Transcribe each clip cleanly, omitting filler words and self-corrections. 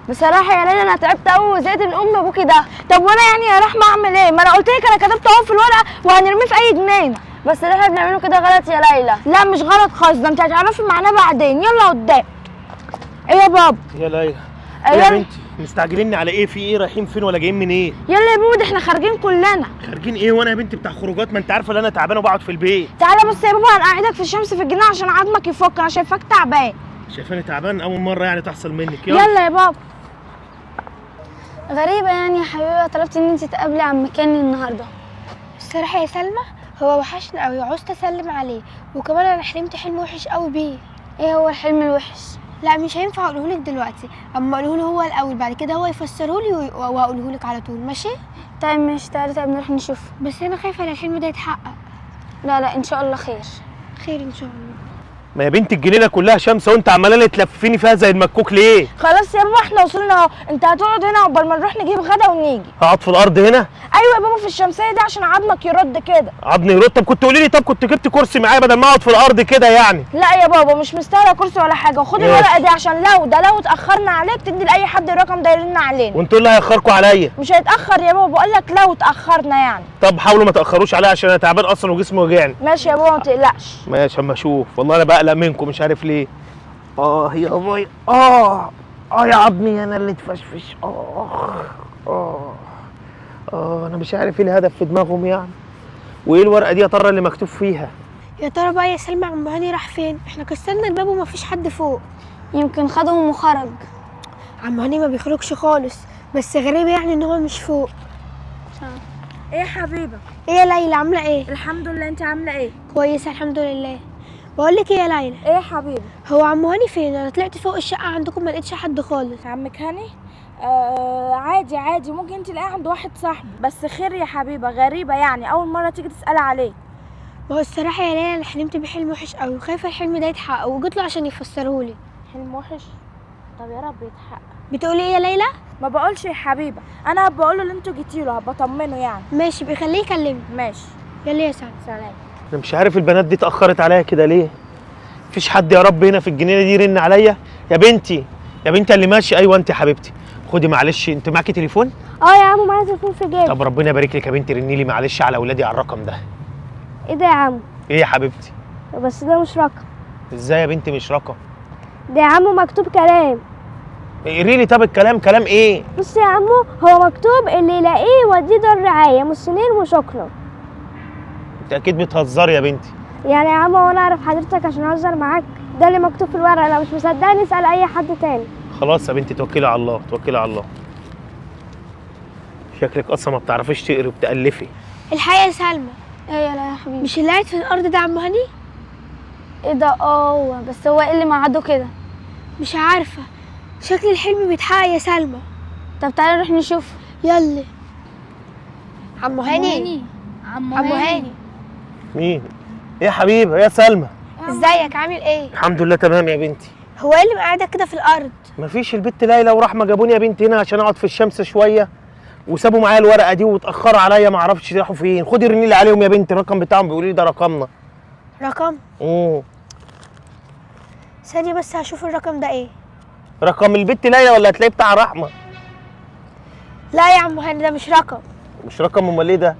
بصراحه يا ليلى انا تعبت قوي وزهقت من ام ابوكي ده. طب وانا يعني يا رحمه اعمل ايه؟ ما انا قلت لك انا كتبت اهو في الورقه وهنرميه في اي جنينه. بس اللي احنا بنعمله كده غلط يا ليلى. لا مش غلط خالص، ده انت هتعرفي معناه بعدين. يلا قدام. ايه يا بابا؟ يا ليلى ايه يا بنتي؟ مستعجلين على ايه؟ في ايه؟ رايحين فين ولا جايين منين؟ يلا يا بابا ده احنا خارجين كلنا. خارجين ايه وانا يا بنتي بتاع خروجات؟ ما انت عارفه ان انا تعبان وبقعد في البيت. تعالى بس يا بابا هنقعدك في الشمس في الجنينه عشان عظمك يفك، انا شايفاك تعبان. شايفاني تعبان؟ اول مره يعني تحصل منك. يلا يا بابا. غريبه يعني يا حبيبه طلبت ان انت تقابلي عم كاني النهارده. الصراحه يا سلمى هو وحشني قوي وعوزت اسلم عليه، وكمان انا حلمت حلم وحش قوي بيه. ايه هو الحلم الوحش؟ لا مش هينفع اقوله لك دلوقتي، اما اقوله له هو الاول، بعد كده هو يفسره لي وهقوله لك على طول. ماشي؟ طيب ماشي. تعالي طيب نروح نشوف. بس انا خايفه ان الحلم ده يتحقق. لا ان شاء الله خير. خير ان شاء الله. ما يا بنتي الجنينه كلها شمس وانت عماله تلفيني فيها زي المكوك ليه؟ خلاص يا بابا احنا وصلنا اهو، انت هتقعد هنا عقبال ما نروح نجيب غدا ونيجي. هقعد في الارض هنا؟ ايوه يا بابا في الشمسيه دي عشان عظمك يرد كده. عضني يرد؟ طب كنت قولي لي، طب كنت جبت كرسي معايا بدل ما اقعد في الارض كده يعني. لا يا بابا مش مستاهله كرسي ولا حاجه، وخد الورقه دي عشان لو اتاخرنا عليك تدي لاي حد الرقم ده يرن علينا. وانتوا اللي هيأخركوا عليا؟ مش هيتاخر يا بابا، بقول لك لو اتاخرنا يعني. طب حاولوا ما تاخروش عليا عشان انا تعبان اصلا وجسمي وجعني. ماشي يا بابا ما تقلقش. ماشي اما اشوف. والله انا بقلق منكم مش عارف ليه. يا باي. يا عظمي انا اللي اتفشفش. انا مش عارف ايه الهدف في دماغهم يعني. وايه الورقه دي يا ترى اللي مكتوب فيها؟ يا ترى بقى يا سلمى عم هاني راح فين؟ احنا كسرنا الباب ومفيش حد فوق. يمكن خدهم وخرج. عم هاني ما بيخرجش خالص، بس غريب يعني ان هو مش فوق. ايه يا حبيبه؟ ايه يا ليلى عامله ايه؟ الحمد لله، انت عامله ايه؟ كويسه الحمد لله. بقول لك ايه يا ليلى؟ ايه يا حبيبه؟ هو عم هاني فين؟ انا طلعت فوق الشقه عندكم ما لقيتش حد خالص. عمك هاني؟ عادي ممكن انت تلاقيه عند واحد صاحبي. بس خير يا حبيبه، غريبه يعني اول مره تيجي تسالي عليه. ما هو الصراحه يا ليلى انا حلمت بحلم وحش قوي وخايفه الحلم ده يتحقق، وجيت له عشان يفسرهولي. حلم وحش؟ طب يا رب يتحقق. بتقولي ايه يا ليلى؟ ما بقولش يا حبيبه، انا بقول له اللي انتوا جيتي له، هبطمنه يعني. ماشي بيخليه يكلمني. ماشي. يلا يا سلام. سلام. انا مش عارف البنات دي اتاخرت عليا كده ليه. مفيش حد يا رب هنا في الجنينه دي يرن عليا. يا بنتي اللي ماشي. ايوه انت يا حبيبتي، خدي معلش. انت معاكي تليفون؟ يا عمو معايا تليفون في جيبي. طب ربنا يبارك لك يا بنتي، رني لي معلش على اولادي على الرقم ده. ايه ده يا عمو؟ ايه يا حبيبتي؟ بس ده مش رقم. ازاي يا بنتي مش رقم؟ ده يا عمو مكتوب كلام. اقري لي. طب الكلام كلام ايه؟ بص يا عمو هو مكتوب اللي يلاقيه وديه دار رعايه مسنين وشكرا. انت اكيد بتهزري يا بنتي. يعني يا عمو وانا اعرف حضرتك عشان اهزر معاك؟ ده اللي مكتوب في الورقه، لو مش مصدقني اسال اي حد تاني. خلاص يا بنتي توكلي على الله، توكلي على الله. شكلك اصلا ما بتعرفيش تقري وبتالفي. الحقيقه يا سلمى. ايه يا حبيبي؟ مش اللي قاعد في الارض ده عم هاني؟ ايه ده؟ بس هو ايه اللي معاده كده؟ مش عارفه، شكل الحلم بيتحقق يا سلمى. طب تعالى نروح نشوف. يلا. عم هاني. عم هاني. مين؟ ايه يا حبيبه؟ يا سلمى ازيك عامل ايه؟ الحمد لله تمام يا بنتي. هو ايه اللي مقعدك كده في الارض؟ مفيش، البت ليلى ورحمه جابوني يا بنتي هنا عشان اقعد في الشمس شويه، وسابوا معايا الورقه دي واتاخروا عليا ما اعرفش راحوا فين. خدي رني لي عليهم يا بنتي، الرقم بتاعهم بيقولوا لي ده رقمنا. رقم؟ ثانيه بس هشوف الرقم ده ايه. رقم البت ليلى ولا هتلاقيه بتاع رحمه؟ لا يا عم هاني ده مش رقم. مش رقم؟ امال ايه ده؟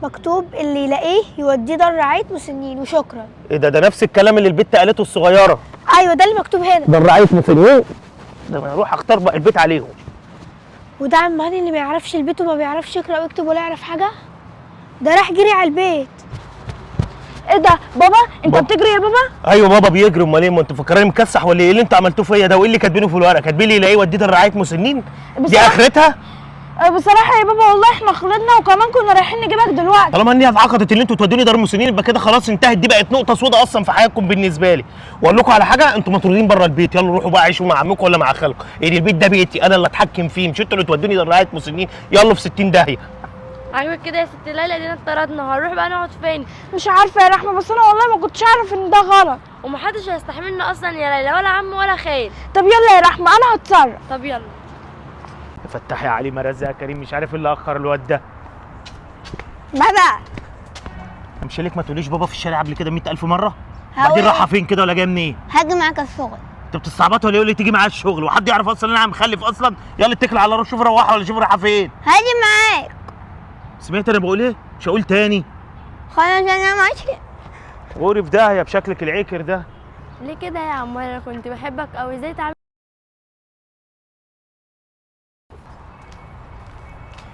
مكتوب اللي يلاقيه يوديه دار رعايه مسنين وشكرا. ايه ده نفس الكلام اللي البت قالته الصغيره. ايوه ده اللي مكتوب هنا. دار رعايه مسنين؟ ده انا اروح اختار بقى البيت عليهم. وده عم هاني اللي ما يعرفش البيت وما بيعرفش يقرا ويكتب ولا يعرف حاجه؟ ده راح جري على البيت. ايه ده بابا؟ انت بتجري يا بابا؟ ايوه بابا بيجري. امال ايه؟ ما انتوا فاكراني مكسح ولا ايه اللي انتوا عملتوه فيا ده؟ وايه اللي كاتبينه في الورقه؟ كاتبين لي يلاقيه وديه رعايه مسنين؟ دي اخرتها؟ بصراحه يا بابا والله احنا خلصنا وكمان كنا رايحين نجيبك دلوقتي. طالما اني اتعقدت اللي انتوا تودوني دار مسنين يبقى كده خلاص انتهت. دي بقت نقطه سوداء اصلا في حياتكم بالنسبه لي. واقول لكم على حاجه، انتوا مطرودين بره البيت. يلا روحوا بقى عيشوا مع عمكم ولا مع خالكم. ايه البيت ده بيتي انا اللي اتحكم فيه، مش انتوا اللي تودوني دار رعايه مسنين. يلا في 60 داهيه. ايوه كده يا ست ليلى، دينا اتطردنا. هنروح بقى نقعد فين؟ مش عارفه يا رحمه، بس انا والله ما كنتش اعرف ان ده غلط. ومحدش هيستحملنا اصلا يا ليلى، ولا عم ولا خال. طب يلا يا رحمه انا هتصرف. طب يلا. يا فتاح يا عليم يا رزاق يا كريم، مش عارف ايه اللي اخر الواد ده. بابا مش ليك ما تقوليش بابا في الشارع قبل كده 100,000 مره؟ بعدين رايحه فين كده ولا جايه منين؟ هاجي معاك الشغل. انت بتستعبطي ولا ايه اللي تيجي معايا الشغل وحد يعرف اصلا ان انا مخلف اصلا؟ يلا اتكل على الله، شوف روحها ولا شوف رايحه فين. هاجي معاك. سمعت انا بقول ايه؟ مش هقول تاني. خلاص انا ماشي. غوري في داهيه بشكلك العكر ده. ليه كده يا عم؟ انا كنت بحبك قوي، ازاي تعمل؟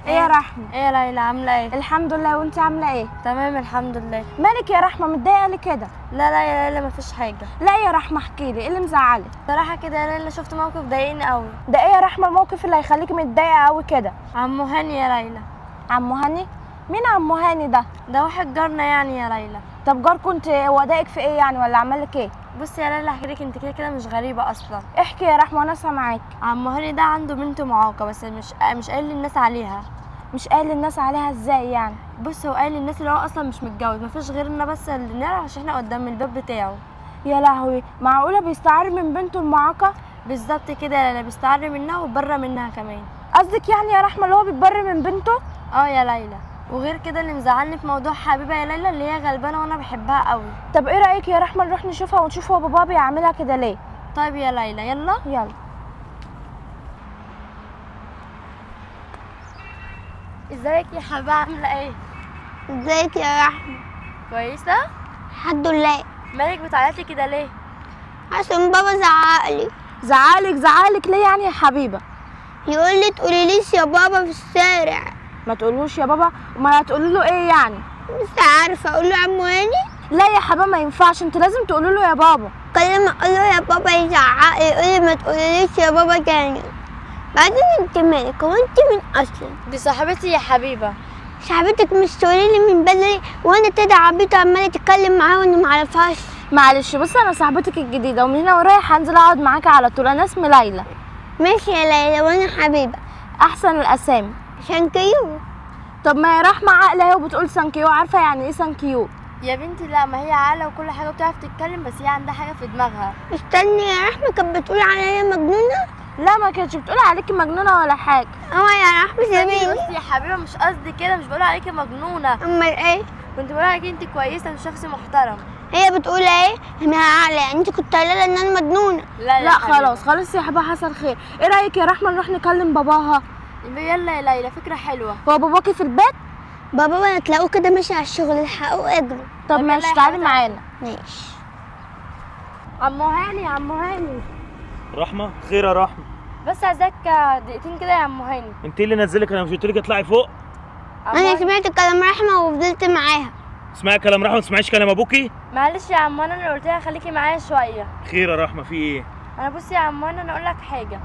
ايه يا رحمه؟ ايه يا ليلى عامله ايه؟ الحمد لله، وانت عامله ايه؟ تمام الحمد لله. مالك يا رحمه متضايقه ليه كده؟ لا لا يا ليلى مفيش حاجه. لا يا رحمه احكي لي ايه اللي مزعلك؟ صراحه كده يا ليلى شفت موقف ضايقني قوي. ده ايه يا رحمه الموقف اللي هيخليكي متضايقه قوي كده؟ عمو هاني يا ليلى. عمو هاني؟ مين عمو هاني ده؟ ده واحد جارنا يعني يا ليلى. طب جاركوا انت هو ضايقك في ايه يعني ولا عمل لك ايه؟ بصي يا ليلى احكي لك، انت كده كده مش غريبه اصلا. احكي يا رحمه وانا سامعاك. عمو هاني ده عنده بنت معاقه، بس مش قايل للناس عليها. مش قايل للناس عليها ازاي يعني؟ بص هو قايل للناس اللي هو اصلا مش متجوز، مفيش غيرنا بس اللي نعرف عشان احنا قدام الباب بتاعه. يا لهوي، معقوله بيستعر من بنته المعاقه؟ بالظبط كده يا ليلى، بيستعر منها وبره منها كمان. قصدك يعني يا رحمه اللي هو بيتبر من بنته؟ اه يا ليلى. وغير كده اللي مزعلني في موضوع حبيبه يا ليلى اللي هي غلبانه وانا بحبها قوي. طب ايه رايك يا رحمه نروح نشوفها ونشوف هو باباها بيعملها كده ليه؟ طيب يا ليلى يلا. يلا. ازيك يا حبيبه عامله ايه؟ ازيك يا رحمة؟ كويسه؟ الحمد لله. مالك بتعيطي كده ليه؟ عشان بابا زعقلي. زعلك ليه يعني يا حبيبه؟ يقول لي تقوليليش يا بابا في الشارع. ما تقولوش يا بابا، امال هتقولي له ايه يعني؟ مش عارفه اقول له يا عمو هاني. لا يا حبيبه ما ينفعش، انت لازم تقولي له يا بابا. كل ما اقول له يا بابا يزعق لي، يقول لي ما تقوليليش يا بابا تاني. بعدين انت مالك؟ هو انت من اصلا؟ دي صاحبتي يا حبيبه. صاحبتك مش تقولي لي من بدري وانا كده عبيطه عماله تتكلم معاها وانا معرفهاش؟ معلش بصي انا صاحبتك الجديده ومن هنا ورايح هنزل اقعد معاكي على طول. انا اسمي ليلى. ماشي يا ليلى وانا حبيبه. احسن الاسامي. شانكيو. طب ما هي رحمه عاقله اهي وبتقول سانكيو، عارفه يعني ايه سانكيو؟ يا بنتي لا، ما هي عاقله وكل حاجه بتعرف تتكلم، بس هي عندها حاجه في دماغها. استني يا رحمه، كانت بتقول عليا مجنونه؟ لا ما كانتش بتقول عليكي مجنونه ولا حاجه. يا رحمه سيبيني. بصي يا حبيبه مش قصدي كده، مش بقول عليكي مجنونه. امال ايه؟ كنت بقول عليكي انت كويسه وشخص محترم. هي بتقول ايه؟ انها عاقله، انت كنت قايله ان انا مجنونه. لا خلاص يا حبيبه حصل خير. ايه رايك يا رحمه نروح نكلم باباها؟ يلا يا ليلى فكره حلوه. هو باباكي في البيت؟ بابا هتلاقوه كده ماشي على الشغل، الحقوا اجروا. طب يلا ماشي يا تعالي حبيبتي. معانا. ماشي. عمو هاني. رحمه خير يا رحمه. بس عايزاك دقيقتين كده يا عمو هاني. انت اللي نزلك؟ انا مش قلت لك اطلعي فوق؟ انا سمعت كلام رحمه وفضلت معاها. اسمعي كلام رحمه ما تسمعيش كلام ابوكي. معلش يا عمو انا اللي قلت لها خليكي معايا شويه. خير يا رحمه في ايه؟ انا بصي يا عمو انا اقول لك حاجه.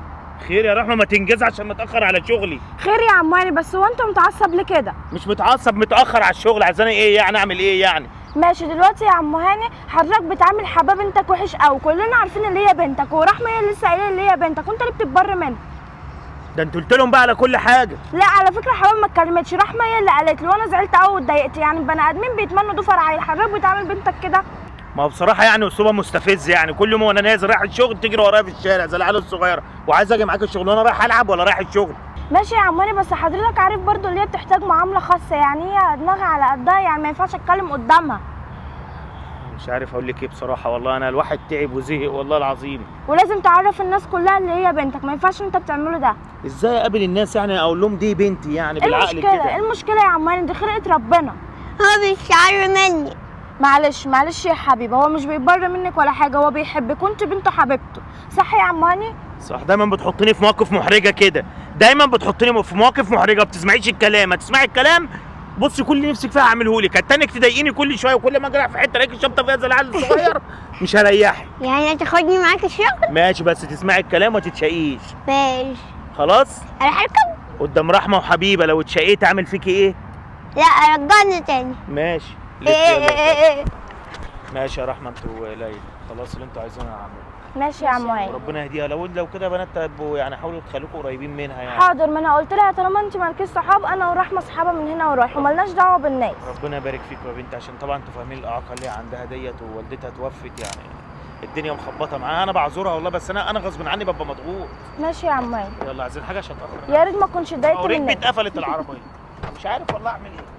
خير يا رحمه، ما تنجز عشان متاخر على شغلي. خير يا عمواني، بس هو انت متعصب ليه كده؟ مش متعصب، متاخر على الشغل. عايزاني ايه يعني؟ اعمل ايه يعني؟ ماشي دلوقتي يا عم هاني، حضرتك بتعامل حباب بنتك وحش قوي، كلنا عارفين اللي هي بنتك، ورحمه هي اللي لسه قايله اللي هي بنتك، وانت اللي بتتبر منها. ده انت قلت لهم بقى على كل حاجه. لا على فكره حباب ما اتكلمتش، رحمه هي اللي قالت لي، وانا زعلت قوي واتضايقت. يعني البني ادمين بيتمنوا ضفر عيل، حضرتك بتعامل بنتك كده؟ ما هو بصراحه يعني اسلوبها مستفز. يعني كل يوم وانا نازل رايح الشغل تجري ورايا في الشارع زي العيال الصغيره، وعايز اجي معاك الشغل وانا رايح العب ولا رايح الشغل. ماشي يا عماني، بس حضرتك عارف برضو اللي هي بتحتاج معامله خاصه، يعني هي دماغها على قدها، يعني ما ينفعش اتكلم قدامها. مش عارف اقول لك ايه بصراحه، والله انا الواحد تعب وزهق والله العظيم. ولازم تعرف الناس كلها اللي هي بنتك، ما ينفعش انت بتعمله ده. ازاي اقابل الناس يعني اقول لهم دي بنتي يعني بالعقل كده؟ ايه المشكله يا عماني؟ دي خلقه ربنا. هو بيشعر مني. معلش يا حبيبي، هو مش بيبر منك ولا حاجه، هو بيحبك وانت بنته حبيبته، صح يا عماني؟ صح. دايما بتحطني في مواقف محرجه كده، دايما بتحطني في مواقف محرجه، ما بتسمعيش الكلام. ما تسمعي الكلام بصي كل اللي نفسك فيها هعمله لك. هتنك تضايقيني كل شويه، وكل ما اجي رايح في حته الاقي الشنطه فيها زي العيال الصغير. مش هريحك. يعني هتاخدني معاك الشغل؟ ماشي بس تسمعي الكلام وما تتشقيش. ماشي. خلاص؟ انا هركب؟ قدام رحمه وحبيبه لو اتشقيت اعمل فيكي ايه؟ لا رجعني تاني. ماشي. ايه ماشي يا رحمه انت وليلى، خلاص اللي انتوا عايزينه هعمله. ماشي يا عماني. وربنا يهديها. لو كده بنات تبقوا يعني حاولوا تخليكم قريبين منها يعني. حاضر، ما انا قلت لها طالما انت مالكيش صحاب، انا ورحمه صحابه من هنا ورايح ومالناش دعوه بالناس. ربنا يبارك فيك يا بنتي، عشان طبعا انتوا فاهمين الاعاقه اللي هي عندها ديت، ووالدتها توفت يعني الدنيا مخبطه معاها. انا بعذرها والله، بس انا غصب عني ببقى مضغوط. ماشي يا عماني. يلا عايزين حاجه عشان اتاخر؟ يا ريت ما تكونش اتضايقت رجلي منك. اتقفلت العربيه، مش عارف والله اعمل ايه.